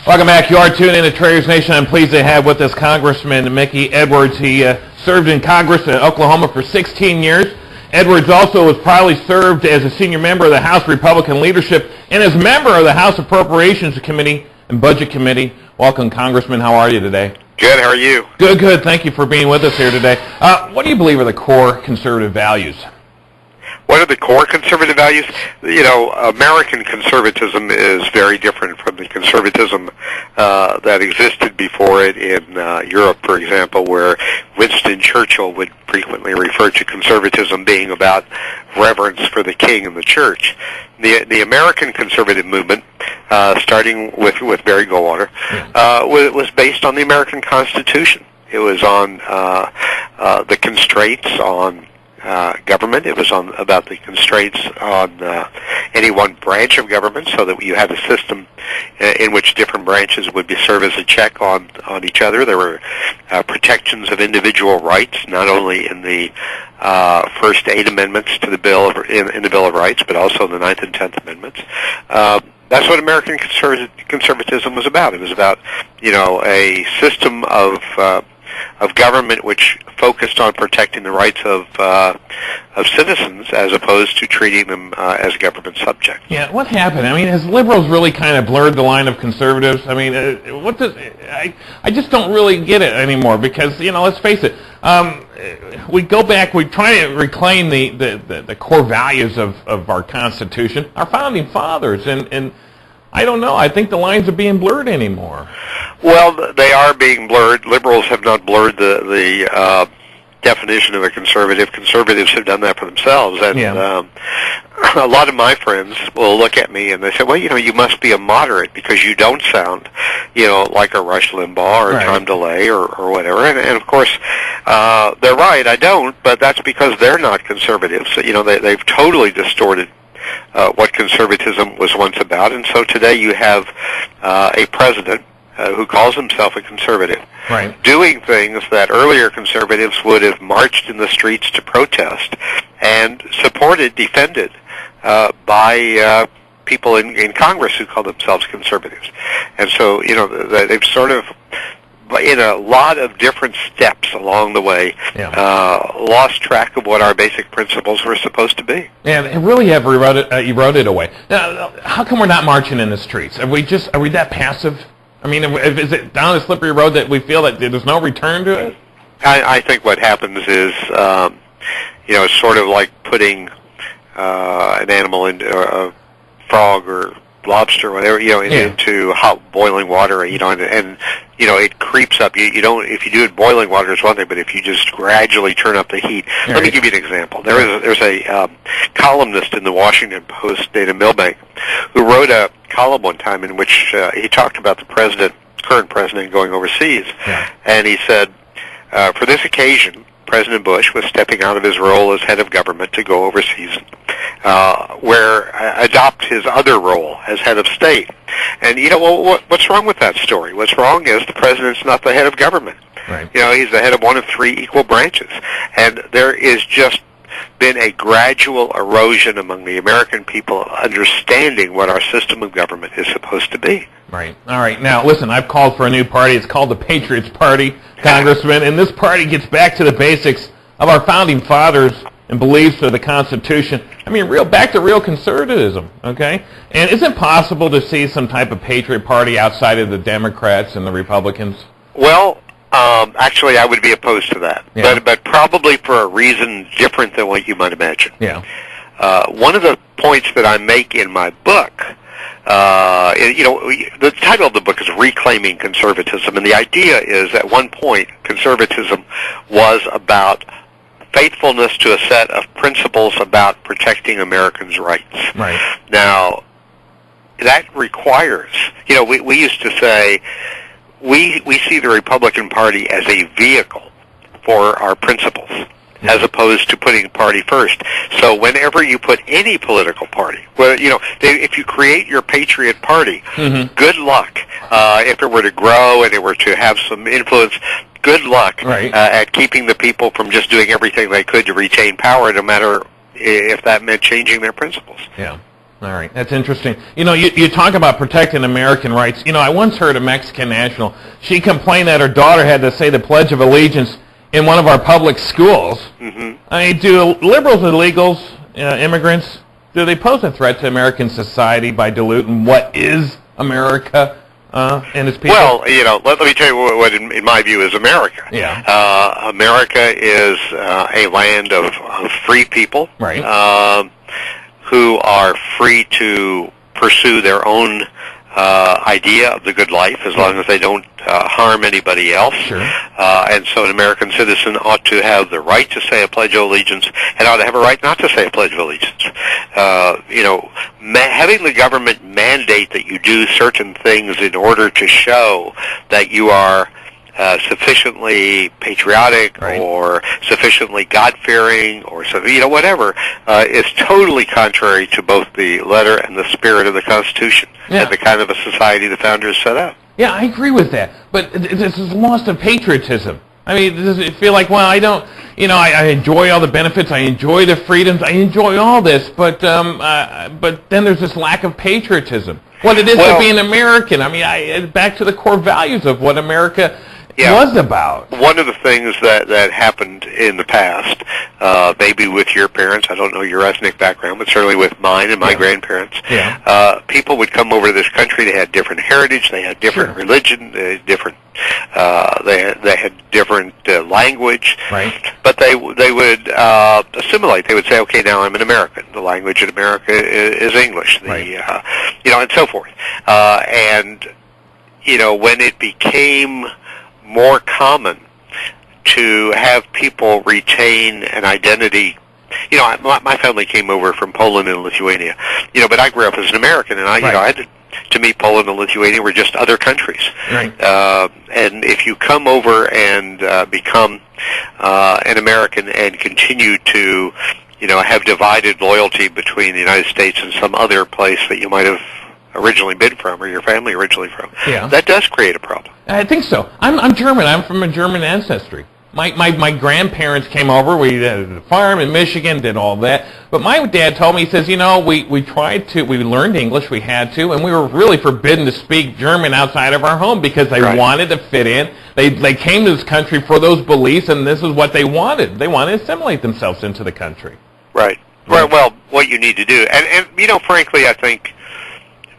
Welcome back. You are tuned in to Traders Nation. I'm pleased to have with us Congressman Mickey Edwards. He served in Congress in Oklahoma for 16 years. Edwards also was proudly served as a senior member of the House Republican leadership and as member of the House Appropriations Committee and Budget Committee. Welcome, Congressman. How are you today? Good. How are you? Good, good. Thank you for being with us here today. What do you believe are the core conservative values? What are the core conservative values? You know, American conservatism is very different from the conservatism that existed before it in Europe, for example, where Winston Churchill would frequently refer to conservatism being about reverence for the king and the church. The American conservative movement, starting with Barry Goldwater, was based on the American Constitution. It was on the constraints on government. It was about the constraints on any one branch of government, so that you had a system in which different branches would serve as a check on each other. There were protections of individual rights, not only in the first 8 amendments to the bill in the Bill of Rights, but also the 9th and 10th Amendments. That's what American conservatism was about. It was about, you know, a system of government which focused on protecting the rights of citizens as opposed to treating them as government subjects. Yeah, what happened? I mean, has liberals really kind of blurred the line of conservatives? I mean, I just don't really get it anymore because, you know, let's face it, we go back, we try to reclaim the core values of our Constitution, our founding fathers, and I don't know. I think the lines are being blurred anymore. Well, they are being blurred. Liberals have not blurred the definition of a conservative. Conservatives have done that for themselves. And a lot of my friends will look at me and they say, well, you know, you must be a moderate because you don't sound, you know, like a Rush Limbaugh or a Tom DeLay or whatever. And of course, they're right. I don't, but that's because they're not conservatives. You know, they've totally distorted what conservatism was once about, and so today you have a president who calls himself a conservative, doing things that earlier conservatives would have marched in the streets to protest and supported, defended by people in Congress who call themselves conservatives. And so, you know, they've sort of, in a lot of different steps along the way, lost track of what our basic principles were supposed to be. And it really have eroded away. Now, how come we're not marching in the streets? Are we that passive? I mean, is it down a slippery road that we feel that there's no return to it? I think what happens is, you know, it's sort of like putting an animal into a frog or lobster, whatever, you know, into hot boiling water, you know, and you know, it creeps up. You don't, if you do it in boiling water, it's one thing, but if you just gradually turn up the heat. Let me give you an example. There's a columnist in the Washington Post, Dana Milbank, who wrote a column one time in which he talked about the current president going overseas, and he said, for this occasion, President Bush was stepping out of his role as head of government to go overseas, adopt his other role as head of state. And, you know, well, what's wrong with that story? What's wrong is the president's not the head of government. You know, he's the head of one of 3 equal branches. And there is just been a gradual erosion among the American people understanding what our system of government is supposed to be. Right. All right. Now, listen, I've called for a new party. It's called the Patriot Party, Congressman, and this party gets back to the basics of our founding fathers and beliefs of the Constitution. I mean, back to real conservatism, okay? And is it possible to see some type of Patriot Party outside of the Democrats and the Republicans? Well, actually, I would be opposed to that, but probably for a reason different than what you might imagine. One of the points that I make in my book, you know, the title of the book is Reclaiming Conservatism, and the idea is at one point conservatism was about faithfulness to a set of principles about protecting Americans' rights. Now, that requires, you know, we used to say, we see the Republican Party as a vehicle for our principles, as opposed to putting a party first. So whenever you put any political party, well, you know, if you create your Patriot Party, good luck. If it were to grow and it were to have some influence, good luck at keeping the people from just doing everything they could to retain power, no matter if that meant changing their principles. All right, that's interesting. You know, you talk about protecting American rights. You know, I once heard a Mexican national. She complained that her daughter had to say the Pledge of Allegiance in one of our public schools. Mm-hmm. I mean, do liberals, illegals, immigrants, do they pose a threat to American society by diluting what is America and its people? Well, you know, let me tell you what in my view, is America. Yeah. America is a land of free people. Right. Who are free to pursue their own idea of the good life as long as they don't harm anybody else. Sure. And so an American citizen ought to have the right to say a Pledge of Allegiance and ought to have a right not to say a Pledge of Allegiance. You know, having the government mandate that you do certain things in order to show that you are sufficiently patriotic, right, or sufficiently God-fearing, or whatever, is totally contrary to both the letter and the spirit of the Constitution, and the kind of a society the founders set up. Yeah, I agree with that. But this is lost of patriotism. I mean, does it feel like, well, I don't, I enjoy all the benefits, I enjoy the freedoms, I enjoy all this, but then there's this lack of patriotism. What it is to be an American. I mean, back to the core values of what America was about. One of the things that happened in the past, maybe with your parents, I don't know your ethnic background, but certainly with mine and my grandparents, people would come over to this country. They had different heritage, they had different religion, they had different language, right, but they would assimilate. They would say, okay, now I'm an American. The language in America is English, and so forth. And when it became more common to have people retain an identity. My family came over from Poland and Lithuania, but I grew up as an American, and I had to me, Poland and Lithuania were just other countries. Right. And if you come over and become an American and continue to, have divided loyalty between the United States and some other place that you might have originally been from, or your family originally from, that does create a problem. I think so. I'm German. I'm from a German ancestry. My grandparents came over. We had a farm in Michigan, did all that. But my dad told me, he says, we learned English, we had to, and we were really forbidden to speak German outside of our home because they wanted to fit in. They came to this country for those beliefs, and this is what they wanted. They wanted to assimilate themselves into the country. Right. Well, what you need to do, and frankly, I think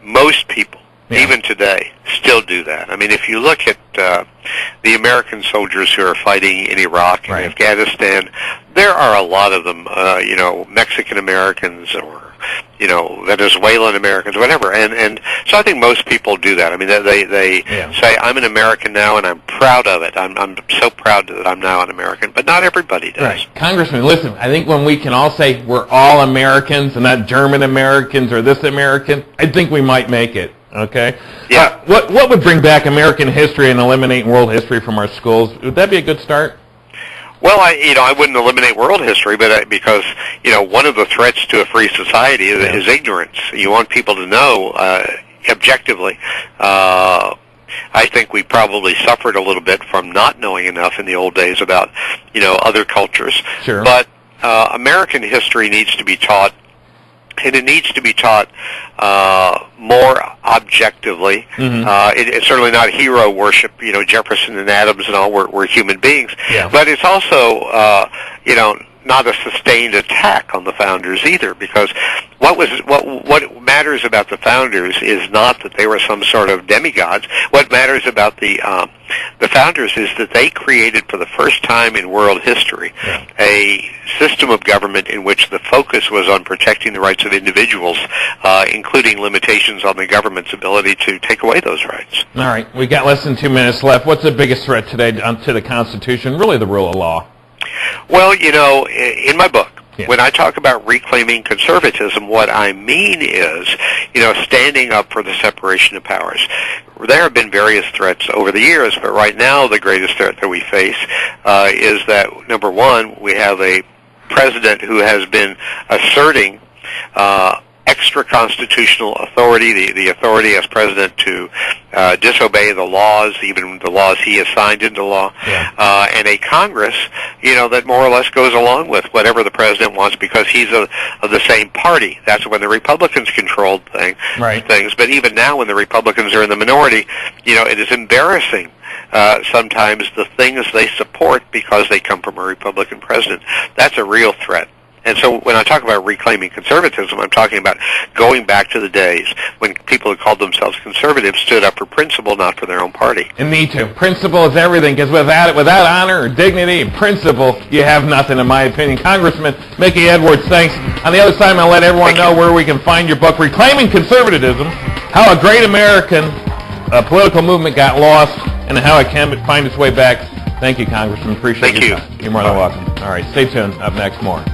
most people, even today, still do that. I mean, if you look at the American soldiers who are fighting in Iraq and Afghanistan, there are a lot of them, Mexican Americans or, Venezuelan Americans, whatever. And so I think most people do that. I mean, they say, I'm an American now, and I'm proud of it. I'm so proud that I'm now an American. But not everybody does. Right. Congressman, listen, I think when we can all say we're all Americans and not German Americans or this American, I think we might make it. Okay? Yeah. What would bring back American history and eliminate world history from our schools? Would that be a good start? Well, I wouldn't eliminate world history, but because one of the threats to a free society is ignorance. You want people to know objectively. I think we probably suffered a little bit from not knowing enough in the old days about other cultures. Sure. But American history needs to be taught. And it needs to be taught more objectively. Mm-hmm. It's certainly not hero worship. Jefferson and Adams and all were human beings. Yeah. But it's also, not a sustained attack on the founders either, because what matters about the founders is not that they were some sort of demigods. What matters about the founders is that they created for the first time in world history a system of government in which the focus was on protecting the rights of individuals, including limitations on the government's ability to take away those rights. All right, we got less than 2 minutes left. What's the biggest threat today to the Constitution? Really, the rule of law. Well, in my book, when I talk about reclaiming conservatism, what I mean is, standing up for the separation of powers. There have been various threats over the years, but right now the greatest threat that we face is that, number one, we have a president who has been asserting extra constitutional authority, the authority as president to disobey the laws, even the laws he has signed into law, and a Congress, that more or less goes along with whatever the president wants because he's of the same party. That's when the Republicans controlled things. But even now, when the Republicans are in the minority, it is embarrassing. Sometimes the things they support because they come from a Republican president. That's a real threat. And so when I talk about reclaiming conservatism, I'm talking about going back to the days when people who called themselves conservatives stood up for principle, not for their own party. And me too. Principle is everything, because without honor or dignity and principle, you have nothing, in my opinion. Congressman Mickey Edwards, thanks. On the other side, I'm going to let everyone know where we can find your book, Reclaiming Conservatism, How a Great American Political Movement Got Lost and How It Can Find Its Way Back. Thank you, Congressman. Appreciate Thank you. You're more than welcome. All right, stay tuned. Up next, more.